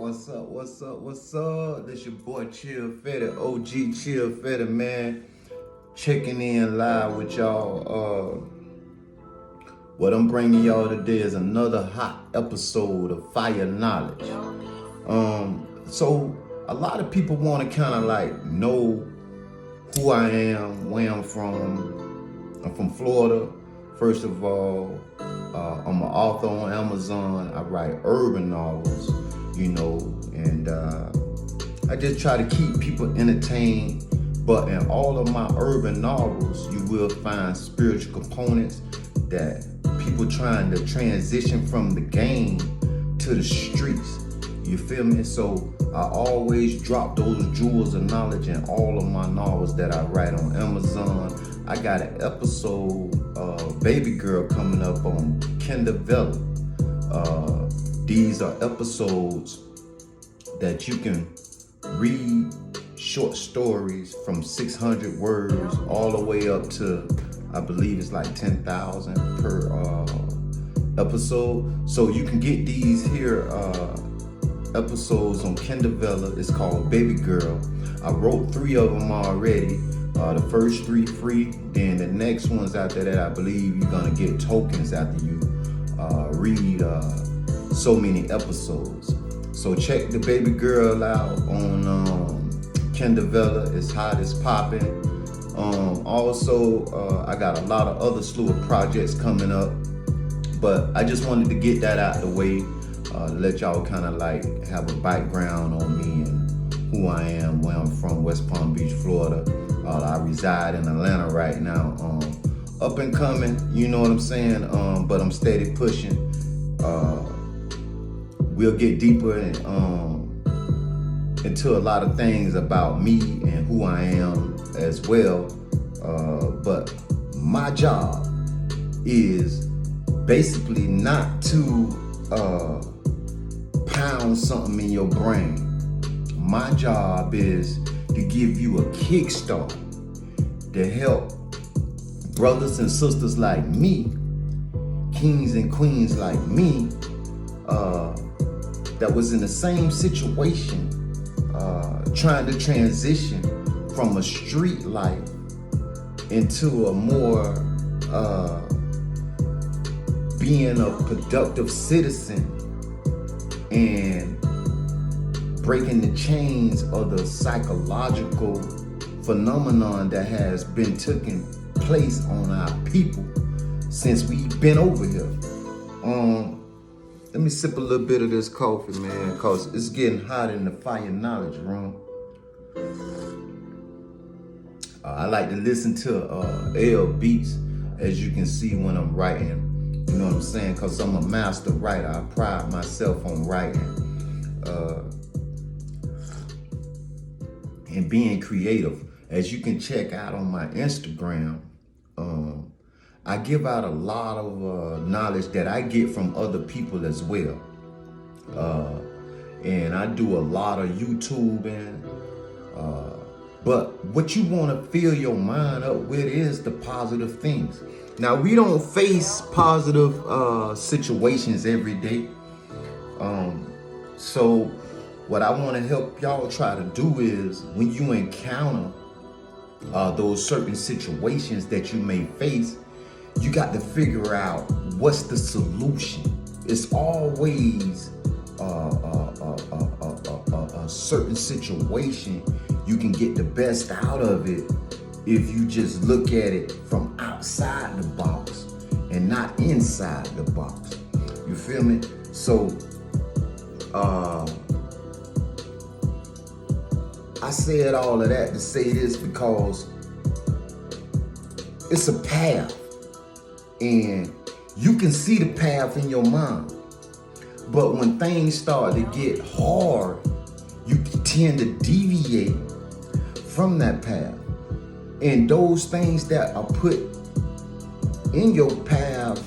What's up? What's up? What's up? This your boy Chill Fetty, OG Chill Fetty, man. Checking in live with y'all. What I'm bringing y'all today is another hot episode of Fire Knowledge. So a lot of people want to kind of like know who I am, where I'm from. I'm from Florida. First of all, I'm an author on Amazon. I write urban novels, and I just try to keep people entertained. But in all of my urban novels, you will find spiritual components that people trying to transition from the game to the streets. You feel me? So I always drop those jewels of knowledge in all of my novels that I write on Amazon. I got an episode of Baby Girl coming up on Kindle. These are episodes that you can read short stories from 600 words all the way up to, I believe it's like 10,000 per episode. So you can get these here episodes on Kindle. It's called Baby Girl. I wrote 3 of them already. The first 3 free, then the next ones after that, I believe you're gonna get tokens after you read so many episodes. So check the Baby Girl out on Kindle. It's hot, it's popping. Also, I got a lot of other slew of projects coming up, but I just wanted to get that out of the way, let y'all kind of like have a background on me and who I am, where I'm from, West Palm Beach, Florida. I reside in Atlanta right now. Up and coming, you know what I'm saying? But I'm steady pushing. We'll get deeper into a lot of things about me and who I am as well. But my job is basically not to pound something in your brain. My job is to give you a kickstart to help brothers and sisters like me, kings and queens like me, that was in the same situation, trying to transition from a street life into a more being a productive citizen and breaking the chains of the psychological phenomenon that has been taking place on our people since we've been over here. Let me sip a little bit of this coffee, man, because it's getting hot in the Fire Knowledge room. I like to listen to L beats, as you can see when I'm writing. You know what I'm saying? Because I'm a master writer. I pride myself on writing. And being creative. As you can check out on my Instagram, I give out a lot of knowledge that I get from other people as well. And I do a lot of YouTubing. But what you want to fill your mind up with is the positive things. Now, we don't face positive situations every day. So what I want to help y'all try to do is when you encounter those certain situations that you may face, you got to figure out what's the solution. It's always a certain situation you can get the best out of it if you just look at it from outside the box and not inside the box. You feel me? So I said all of that to say this because it's a path, and you can see the path in your mind. But when things start to get hard, you tend to deviate from that path. And those things that are put in your path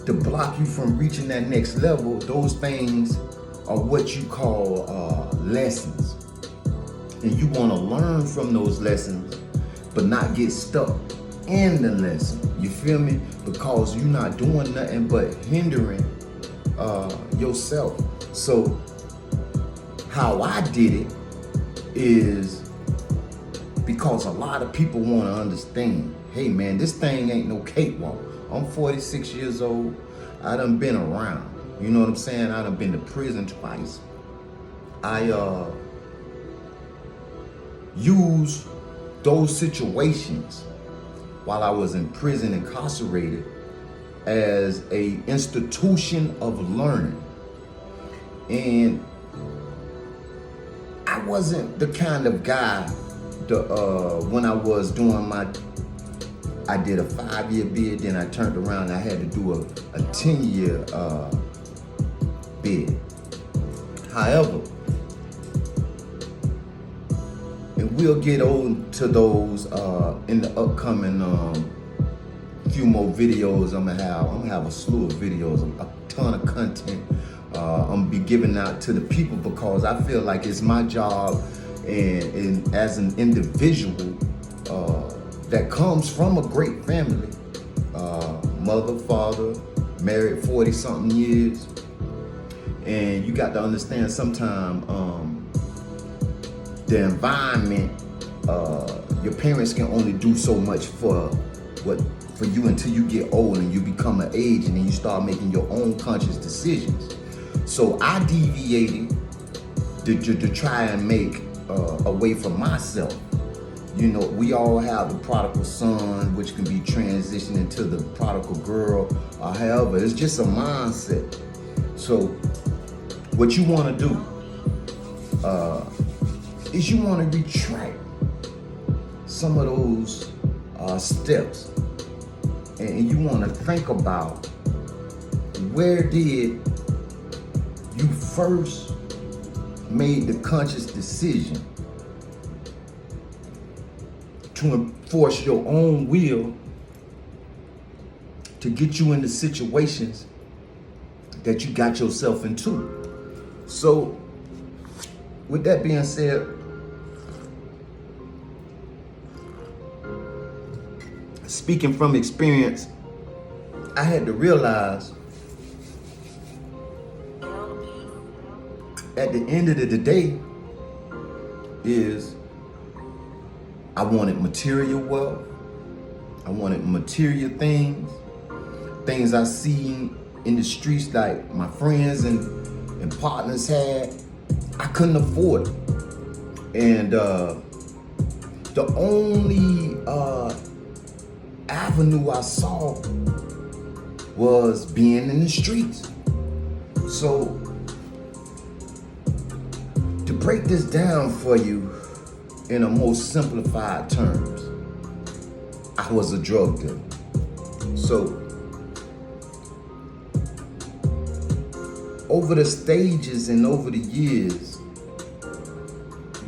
to block you from reaching that next level, those things are what you call lessons. And you want to learn from those lessons, but not get stuck in the lesson. You feel me? Because you're not doing nothing but hindering yourself. So how I did it is because a lot of people want to understand, hey man, this thing ain't no cakewalk. I'm 46 years old. I done been around. You know what I'm saying? I done been to prison twice. I used those situations while I was in prison, incarcerated, as a institution of learning. And I wasn't the kind of guy when I was doing I did a 5-year bid, then I turned around and I had to do a 10-year bid. However, and we'll get on to those in the upcoming few more videos. I'm gonna have a slew of videos, a ton of content I'm gonna be giving out to the people, because I feel like it's my job and as an individual that comes from a great family, mother, father, married 40 something years, and you got to understand sometimes the environment, your parents can only do so much for you until you get old and you become an age, and then you start making your own conscious decisions. So I deviated to try and make a way for myself. You know, we all have the prodigal son, which can be transitioned into the prodigal girl, or however, it's just a mindset. So what you want to do is you want to retract some of those steps, and you want to think about, where did you first made the conscious decision to enforce your own will to get you into situations that you got yourself into. So with that being said, speaking from experience, I had to realize at the end of the day is I wanted material wealth. I wanted material things I see in the streets like my friends and partners had. I couldn't afford it. And the only avenue I saw was being in the streets. So to break this down for you in a most simplified terms, I was a drug dealer. So over the stages and over the years,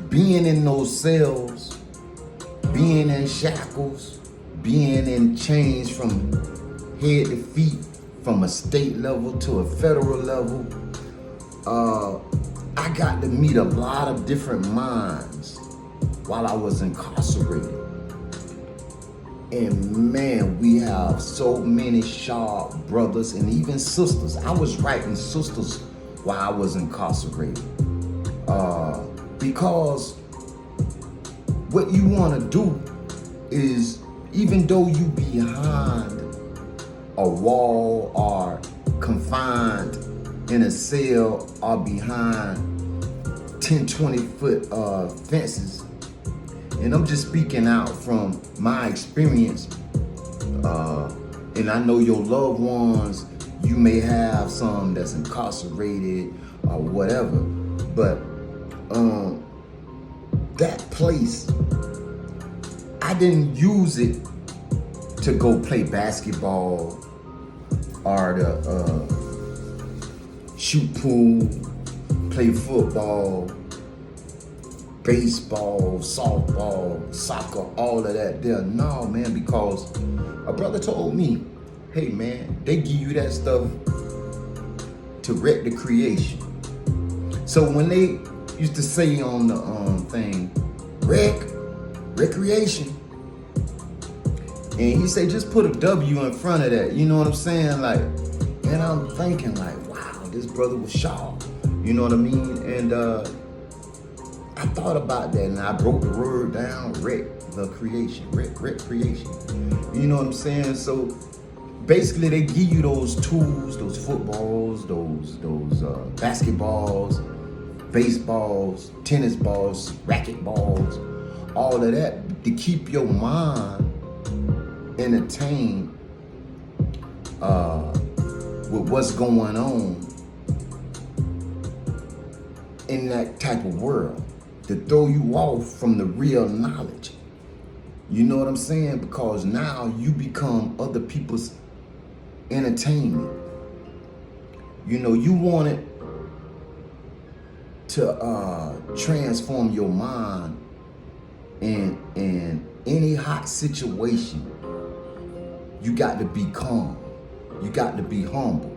being in those cells, being in shackles, being in chains from head to feet, from a state level to a federal level, I got to meet a lot of different minds while I was incarcerated. And man, we have so many sharp brothers and even sisters. I was writing sisters while I was incarcerated. Because what you want to do is, even though you behind a wall or confined in a cell or behind 10, 20 foot fences, and I'm just speaking out from my experience, and I know your loved ones, you may have some that's incarcerated or whatever, but that place, I didn't use it to go play basketball or to shoot pool, play football, baseball, softball, soccer, all of that there. No, man, because a brother told me, hey, man, they give you that stuff to wreck the creation. So when they used to say on the thing, recreation, and he said, just put a W in front of that. You know what I'm saying? Like, and I'm thinking like, wow, this brother was sharp. You know what I mean? And thought about that and I broke the word down, recreation. You know what I'm saying? So basically they give you those tools, those footballs, those basketballs, baseballs, tennis balls, racket balls, all of that to keep your mind entertained with what's going on in that type of world, to throw you off from the real knowledge. You know what I'm saying? Because now you become other people's entertainment. You know, you wanted to transform your mind in any hot situation. You got to be calm. You got to be humble.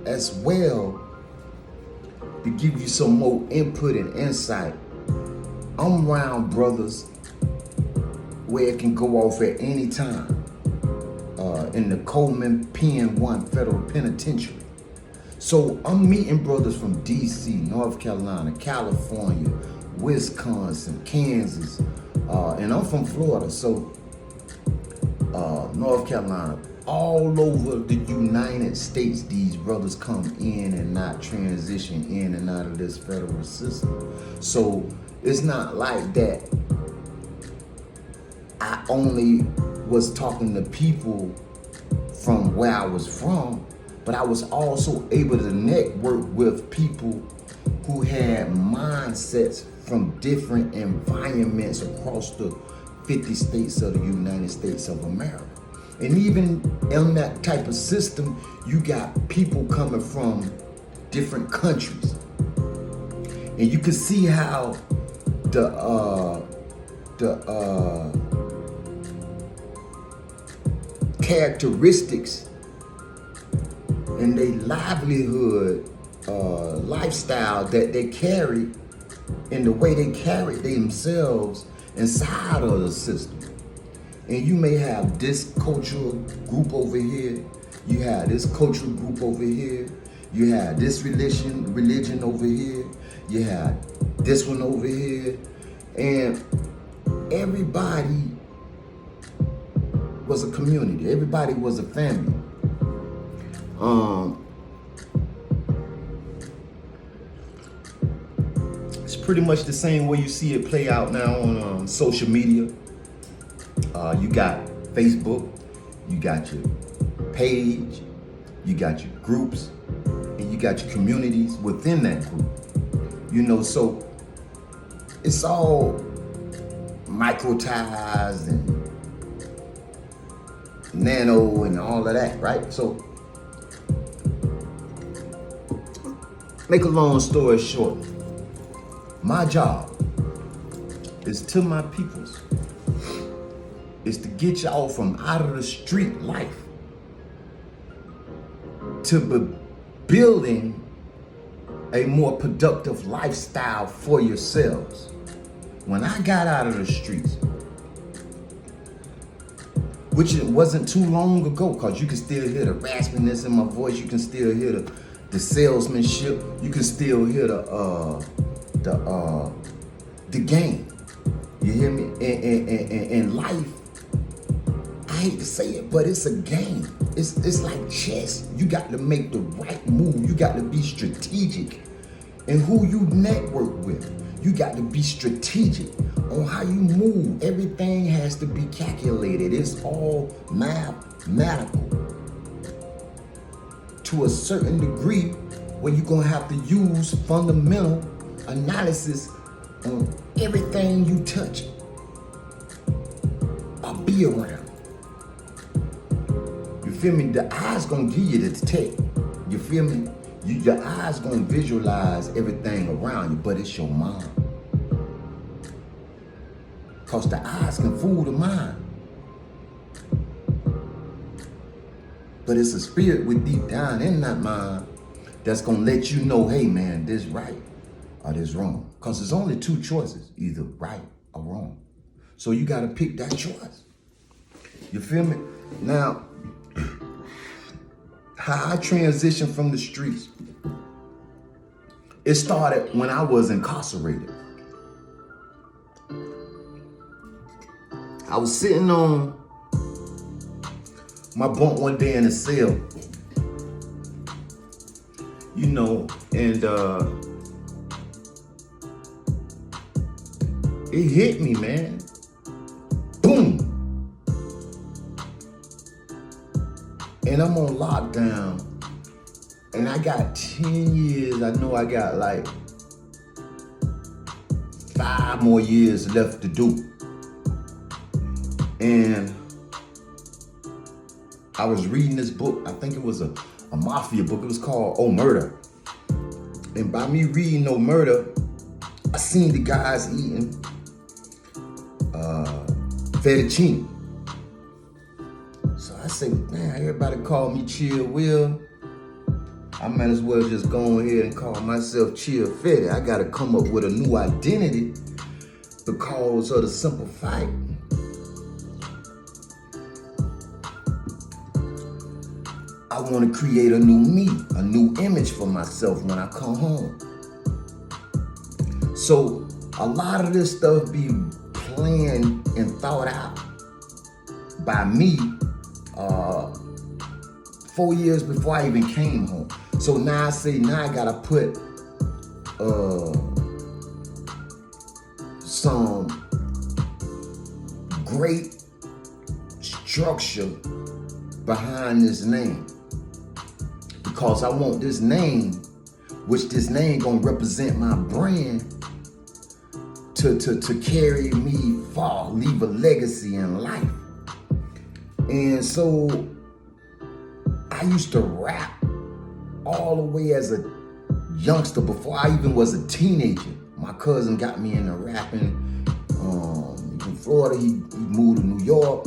As well, to give you some more input and insight, I'm around brothers where it can go off at any time in the Coleman Pen 1 Federal Penitentiary. So I'm meeting brothers from DC, North Carolina, California, Wisconsin, Kansas, and I'm from Florida, so North Carolina, all over the United States, these brothers come in and not transition in and out of this federal system. So it's not like that I only was talking to people from where I was from, but I was also able to network with people who had mindsets from different environments across the 50 states of the United States of America. And even in that type of system, you got people coming from different countries. And you can see how the characteristics and their livelihood, lifestyle that they carry and the way they carry themselves inside of the system. And you may have this cultural group over here, you have this cultural group over here, you have this religion over here, you have this one over here, and everybody was a community, everybody was a family. It's pretty much the same way you see it play out now on social media. You got Facebook, you got your page, you got your groups, and you got your communities within that group. You know, so it's all microtized and nano and all of that, right? So make a long story short, my job is to my peoples is to get y'all from out of the street life to building a more productive lifestyle for yourselves. When I got out of the streets, which it wasn't too long ago, because you can still hear the raspiness in my voice, you can still hear the salesmanship, you can still hear the game. You hear me? In life, I hate to say it, but it's a game. It's like chess. You got to make the right move. You got to be strategic in who you network with. You got to be strategic on how you move. Everything has to be calculated. It's all mathematical to a certain degree, where you're gonna have to use fundamental analysis on everything you touch or be around. You feel me? The eyes gonna give you the tech. You feel me? Your eyes gonna visualize everything around you, but it's your mind. Cause the eyes can fool the mind. But it's a spirit with deep down in that mind that's gonna let you know, hey man, this right or this wrong. Cause there's only two choices, either right or wrong. So you gotta pick that choice. You feel me? Now, how I transition from the streets It started when I was incarcerated. I was sitting on my bunk one day in the cell, you know, and it hit me, man. Boom. And I'm on lockdown. And I got 10 years. I know I got like 5 more years left to do. And I was reading this book. I think it was a mafia book. It was called Oh Murder. And by me reading Oh Murder, I seen the guys eating fettuccine. So I said, man, everybody call me Chill Will. I might as well just go ahead and call myself Chill Fetty. I gotta come up with a new identity because of the simple fact I want to create a new me, a new image for myself when I come home. So a lot of this stuff be planned and thought out by me 4 years before I even came home. So now I gotta put some great structure behind this name. Because I want this name, which this name gonna represent my brand, to carry me far, leave a legacy in life. And so I used to rap all the way as a youngster before I even was a teenager. My cousin got me into rapping. In Florida, he moved to New York.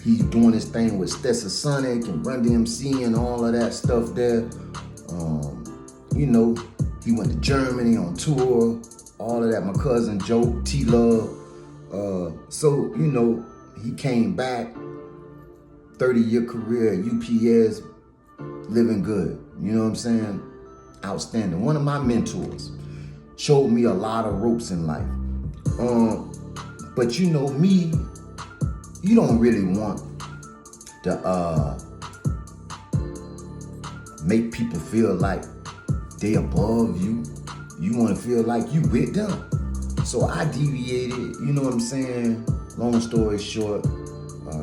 He's doing his thing with Stetsasonic and Run DMC and all of that stuff there. You know, he went to Germany on tour, all of that. My cousin Joe, T-Love. So, you know, he came back, 30-year career at UPS, living good. You know what I'm saying? Outstanding. One of my mentors showed me a lot of ropes in life. But you know me, you don't really want to make people feel like they above you. You want to feel like you with them. So I deviated, you know what I'm saying? Long story short,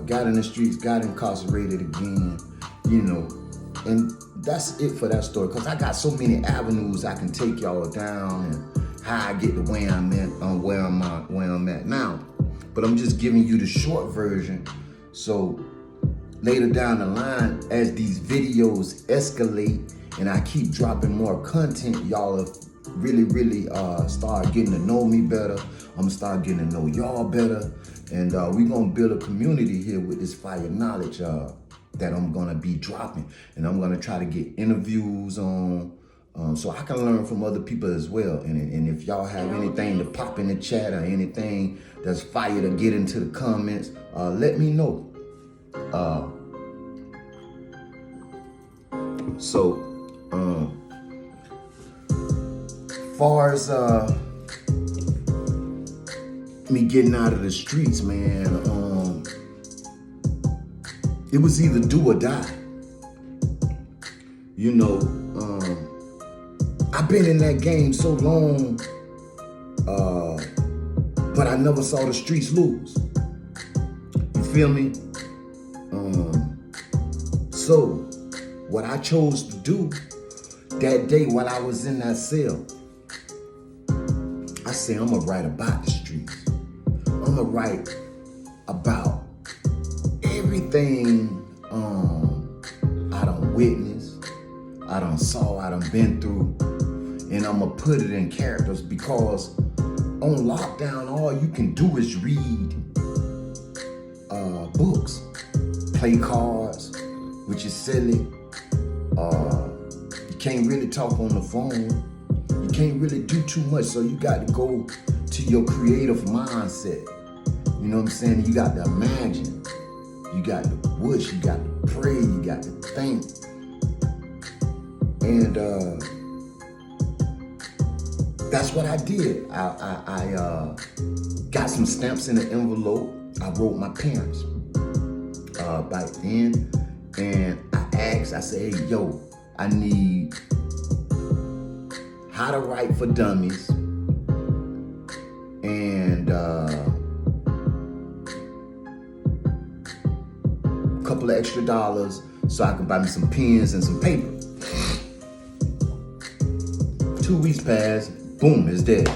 got in the streets, got incarcerated again, you know. And that's it for that story, because I got so many avenues I can take y'all down and how I get to where I'm at, where I'm at now. But I'm just giving you the short version. So later down the line, as these videos escalate and I keep dropping more content, y'all have really start getting to know me better. I'm gonna start getting to know y'all better. And we're gonna build a community here with this fire knowledge that I'm gonna be dropping. And I'm gonna try to get interviews on, so I can learn from other people as well. And if y'all have anything to pop in the chat or anything that's fire to get into the comments, let me know. Far as me getting out of the streets, man, it was either do or die. You know, I've been in that game so long, but I never saw the streets lose. You feel me? So what I chose to do that day while I was in that cell, I said, I'm gonna write about the streets. I'm gonna write about everything I done witnessed, I done saw, I done been through, and I'm gonna put it in characters, because on lockdown, all you can do is read books, play cards, which is silly. You can't really talk on the phone. You can't really do too much, so you got to go to your creative mindset. You know what I'm saying? You got to imagine. You got to wish. You got to pray. You got to think. And that's what I did. I got some stamps in the envelope. I wrote my parents back then, and I said, hey, yo, I need How to Write for Dummies and a couple of extra dollars so I can buy me some pens and some paper. 2 weeks passed, boom, it's dead.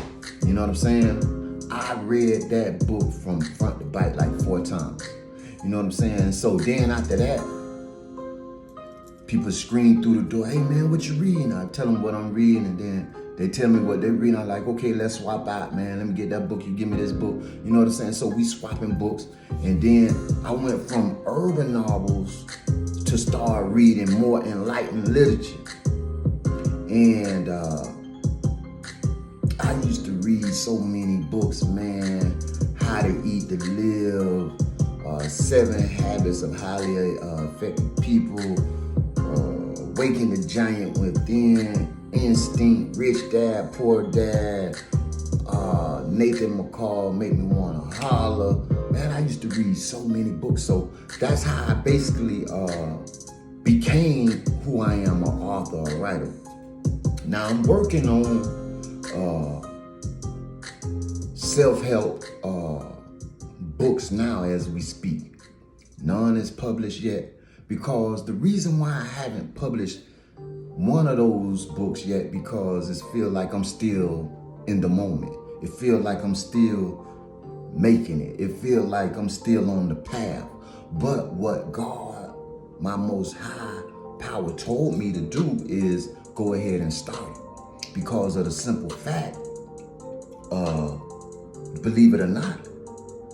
You know what I'm saying? I read that book from front to back like 4 times. You know what I'm saying? So then after that, people scream through the door, hey man, what you reading? I tell them what I'm reading, and then they tell me what they're reading. I'm like, okay, let's swap out, man. Let me get that book, you give me this book. You know what I'm saying? So we swapping books, and then I went from urban novels to start reading more enlightened literature. And I used to read so many books, man. How to Eat to Live, 7 Habits of Highly Effective People, Waking the Giant Within, Instinct, Rich Dad, Poor Dad, Nathan McCall, Make Me Wanna Holler. Man, I used to read so many books. So that's how I basically became who I am, an author, a writer. Now I'm working on self-help books now as we speak. None is published yet, because the reason why I haven't published one of those books yet, because it feels like I'm still in the moment. It feels like I'm still making it. It feels like I'm still on the path. But what God, my most high power, told me to do is go ahead and start. Because of the simple fact, believe it or not,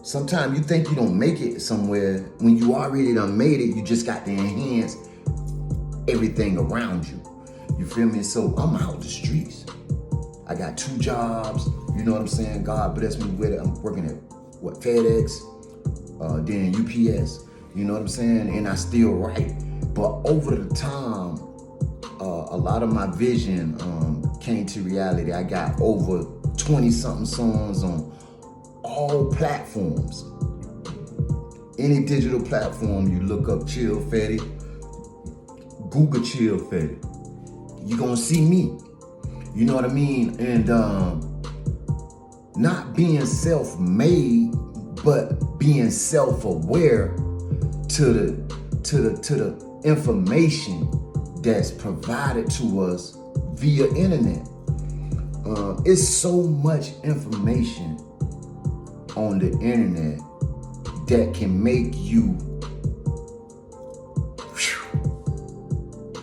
sometimes you think you don't make it somewhere when you already done made it. You just got to enhance everything around you. You feel me? So I'm out the streets. I got 2 jobs. You know what I'm saying? God bless me with it. I'm working at FedEx, then UPS. You know what I'm saying? And I still write. But over the time, a lot of my vision came to reality. I got over 20-something songs on all platforms. Any digital platform, you look up Chill Fetty, Google Chill Fetty, you're gonna see me. You know what I mean? And not being self-made, but being self-aware to the information that's provided to us via internet. It's so much information on the internet that can make you,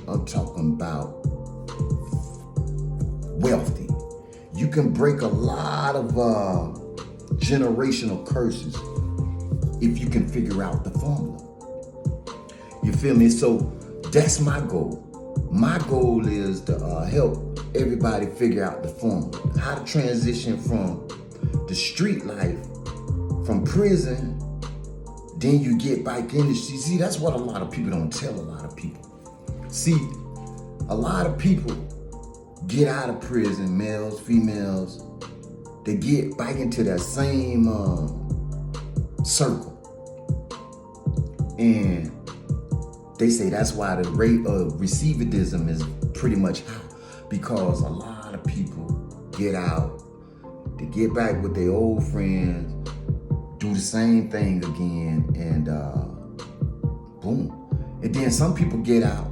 I'm talking about wealthy. You can break a lot of generational curses if you can figure out the formula. You feel me? So that's my goal. My goal is to help everybody figure out the formula. How to transition from the street life, from prison, then you get back in the street. See, that's what a lot of people don't tell a lot of people. See, a lot of people get out of prison, males, females, they get back into that same circle. And they say that's why the rate of recidivism is pretty much high, because a lot of people get out, they get back with their old friends, do the same thing again, and boom. And then some people get out,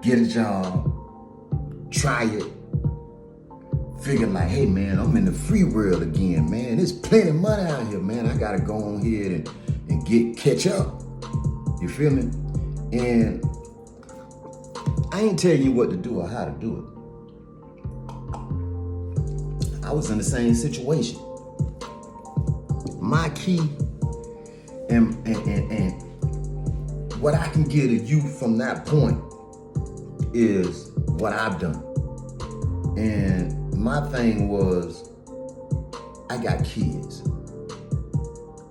get a job, try it, figure like, hey man, I'm in the free world again, man. There's plenty of money out here, man. I gotta go on here and catch up. You feel me? And I ain't telling you what to do or how to do it. I was in the same situation. My key and what I can give to you from that point is what I've done. And my thing was, I got kids,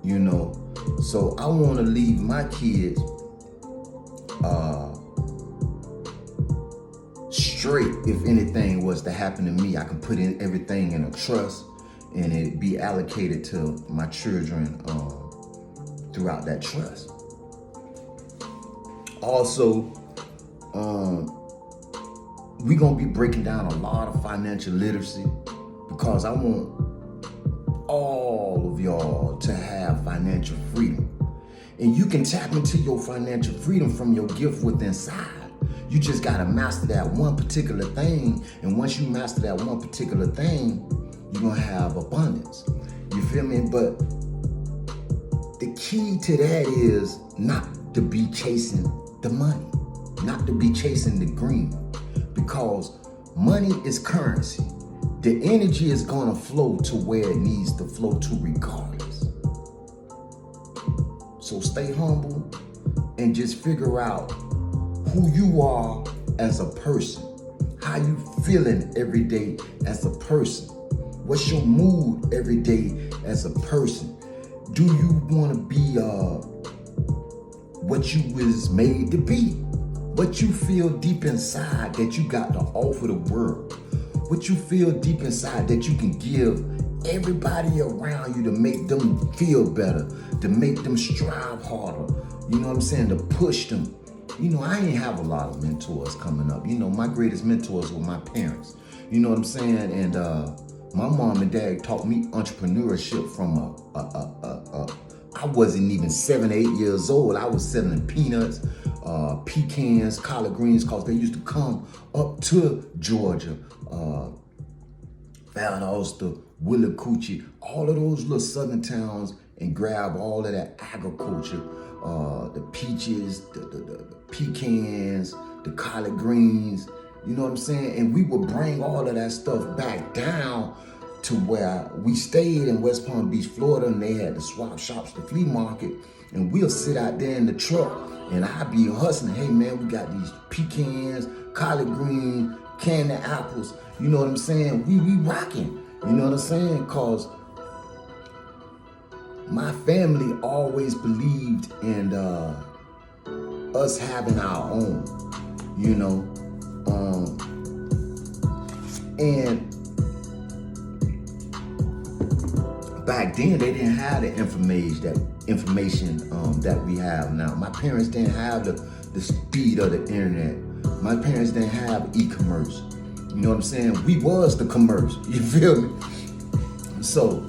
you know, so I want to leave my kids straight. If anything was to happen to me, I can put in everything in a trust and it be allocated to my children throughout that trust. Also, we're gonna be breaking down a lot of financial literacy because I want all of y'all to have financial freedom. And you can tap into your financial freedom from your gift within inside. You just gotta master that one particular thing. And once you master that one particular thing, you're gonna have abundance. You feel me? But the key to that is not to be chasing the money, not to be chasing the green, because money is currency. The energy is gonna flow to where it needs to flow to regardless. So stay humble and just figure out who you are as a person. How you feeling every day as a person? What's your mood every day as a person? Do you want to be what you was made to be? What you feel deep inside that you got to offer the world? What you feel deep inside that you can give everybody around you to make them feel better, to make them strive harder, you know what I'm saying, to push them. You know, I ain't have a lot of mentors coming up. You know, my greatest mentors were my parents. You know what I'm saying? And my mom and dad taught me entrepreneurship from I wasn't even 7, 8 years old. I was selling peanuts, pecans, collard greens, because they used to come up to Georgia, Valdosta, Willacoochee, all of those little southern towns, and grab all of that agriculture, the peaches, the pecans, the collard greens, you know what I'm saying? And we would bring all of that stuff back down to where we stayed in West Palm Beach, Florida, and they had the swap shops, the flea market, and we'll sit out there in the truck and I'd be hustling. Hey man, we got these pecans, collard greens, candy apples, you know what I'm saying? We rocking, you know what I'm saying? Cause my family always believed in us having our own, you know, and back then they didn't have the information that we have now. My parents didn't have the speed of the internet. My parents didn't have e-commerce. You know what I'm saying? We was the commerce. You feel me? So,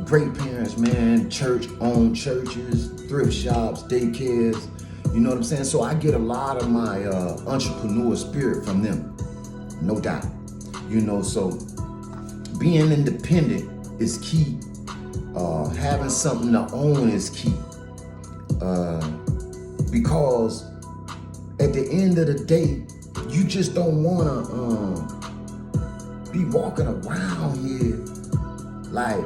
great parents, man. Church-owned churches, thrift shops, daycares. You know what I'm saying? So I get a lot of my entrepreneur spirit from them, no doubt. You know, so being independent is key. Having something to own is key. Because at the end of the day, you just don't want to be walking around here like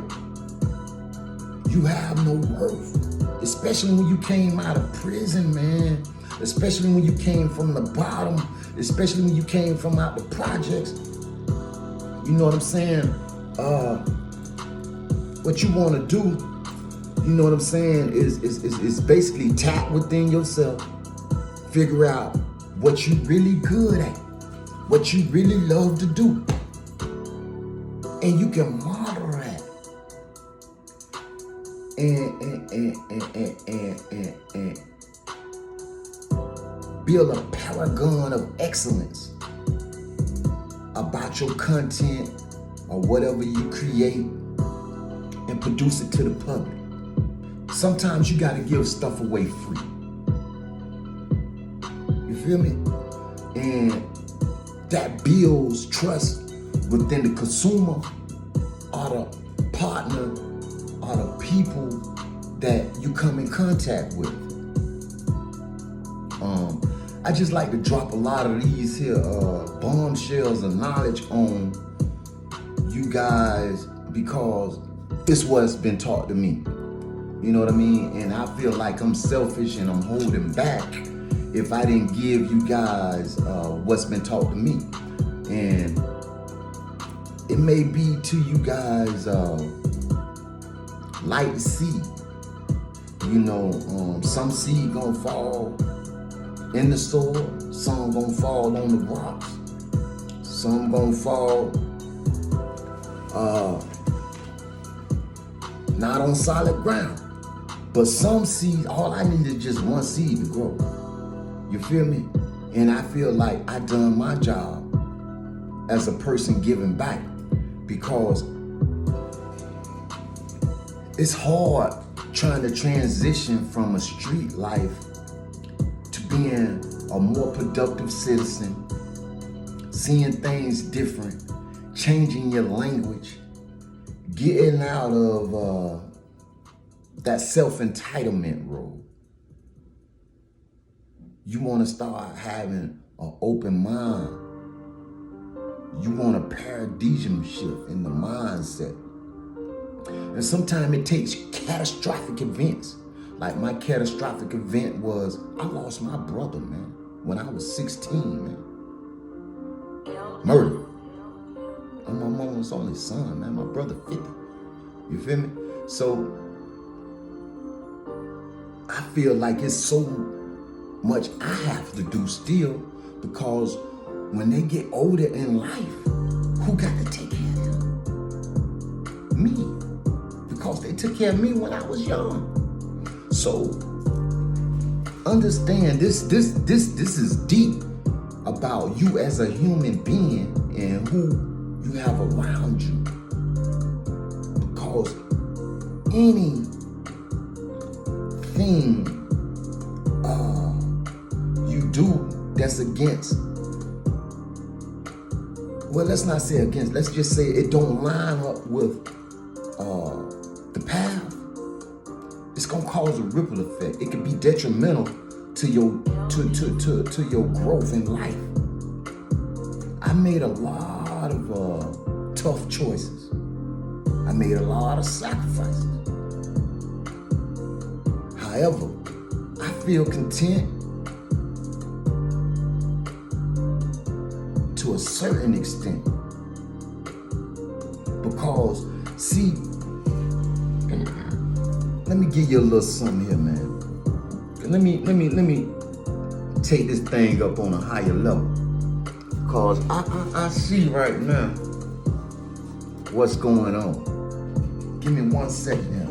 you have no worth. Especially when you came out of prison, man. Especially when you came from the bottom. Especially when you came from out the projects. You know what I'm saying? What you want to do, you know what I'm saying, is basically tap within yourself. Figure out what you really good at. What you really love to do. And you can model that. And build a paragon of excellence about your content or whatever you create and produce it to the public. Sometimes you gotta give stuff away free. You feel me? And that builds trust within the consumer or the partner or the people that you come in contact with. I just like to drop a lot of these here bombshells of knowledge on you guys because this what's been taught to me. You know what I mean? And I feel like I'm selfish and I'm holding back if I didn't give you guys what's been taught to me. And it may be to you guys light seed. You know, some seed gonna fall in the soil, Some gonna fall on the rocks. Some gonna fall not on solid ground. But some seeds, all I need is just one seed to grow. You feel me? And I feel like I done my job as a person giving back, because it's hard trying to transition from a street life to being a more productive citizen, seeing things different, changing your language, getting out of that self-entitlement role. You want to start having an open mind. You want a paradigm shift in the mindset. And sometimes it takes catastrophic events. Like my catastrophic event was I lost my brother, man, when I was 16, man. Murder. I'm my mama's only son, man. My brother 50. You feel me? So I feel like it's so much I have to do still, because when they get older in life, who got to take care of them? Me. Because they took care of me when I was young. So understand this is deep about you as a human being and who you have around you. Because anything you do that's against, well, let's not say against, let's just say it don't line up with the path, it's gonna cause a ripple effect. It can be detrimental to your growth in life. I made a lot of tough choices. I made a lot of sacrifices. However, I feel content to a certain extent, because see, let me give you a little something here, man. Let me take this thing up on a higher level, because I see right now what's going on. Give me 1 second here.